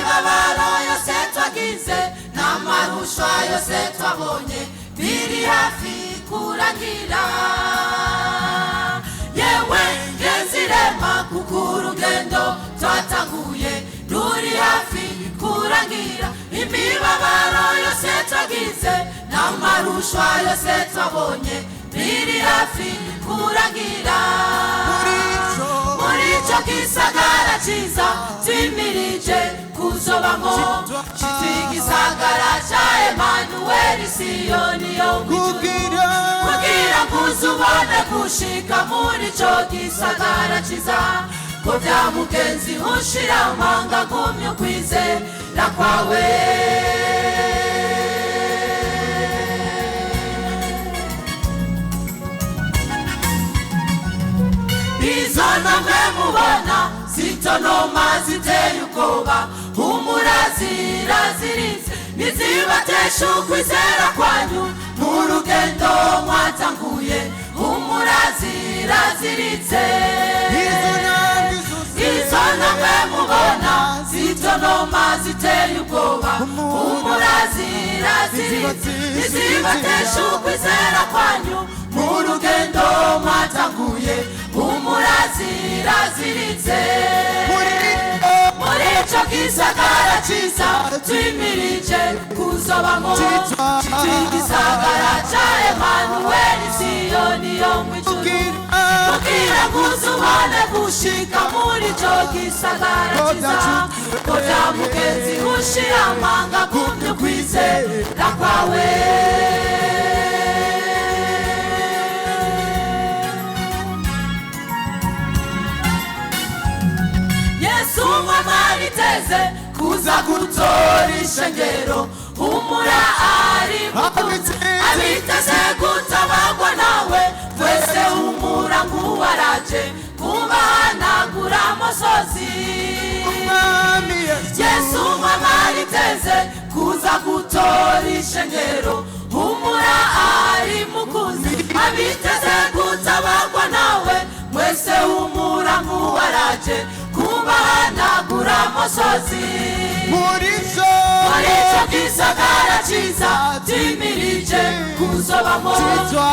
imibabaro yose twagize n'amarushwa yose twabonye biri hafi kurangira. Yewe ngenzirema kuko urugendo twatanguye ruri hafi kurangira. Imibabaro yose twagize n'amarushwa yose twabonye biri hafi kurangira. Muri ico gisagara ciza twimirije kuzobamo, citwa igisagara ca Emanueli, Siyoni yo mw'ijuru. Kugira ngo uzubone gushika muri ico gisagara ciza, ko vya mugenzi ushira amanga gumya ukwizera kwawe. Izo ntambwe mubona zitonoma ziteye ubwoba, humura ziraziritse ntizibatesha ukwizera kwanyu mu rugendo mwatanguye. Humura ziraziritse. Izo ntambwe mubona zitonoma ziteye ubwoba, humura ziraziritse ntizibatesha ukwizera kwanyu mu rugendo mwatanguye. Humura ziraziritse. Muri ico gisagara ciza twimirije kuzobamo, citwa igisagara ca Emanueli, Siyoni yo mw'ijuru. Kugira ngo uzubone gushika muri ico gisagara ciza, ko vya mugenzi ushira amanga gumya ukwizera kwawe. Yesu mwamariteze kuza gutora ishengero. Humura ari mukunzi abiteze gutabagwa nawe. Twese humura nguwaraje kubahanagura amosozi. Yesu mwamariteze kuza gutora ishengero. Humura ari mukunzi abiteze gutabagwa nawe. Mwese humura nguwaraje kubahanagura amosozi. Muri ico gisagara ciza twimirije kuzobamo, citwa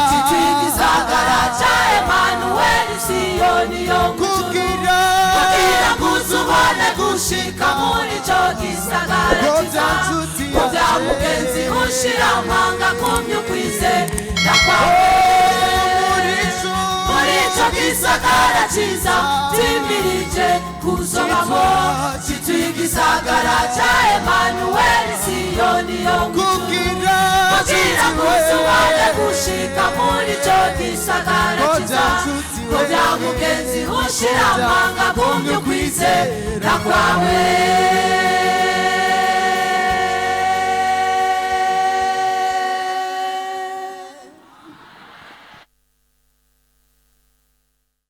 igisagara ca Emanueli, Siyoni yo mw'ijuru. Kugira ngo uzubone gushika muri ico gisagara ciza, ko vya mugenzi ushira amanga gumya ukwizera kwawe. Muri ico gisagara ciza twimirije kuzobamo, citwa igisagara ca Emanueli, Siyoni yo mw'ijuru. Kugira ngo uzubone gushika muri ico gisagara ciza, ko vya mugenzi ushira amanga gumya ukwizera kwawe.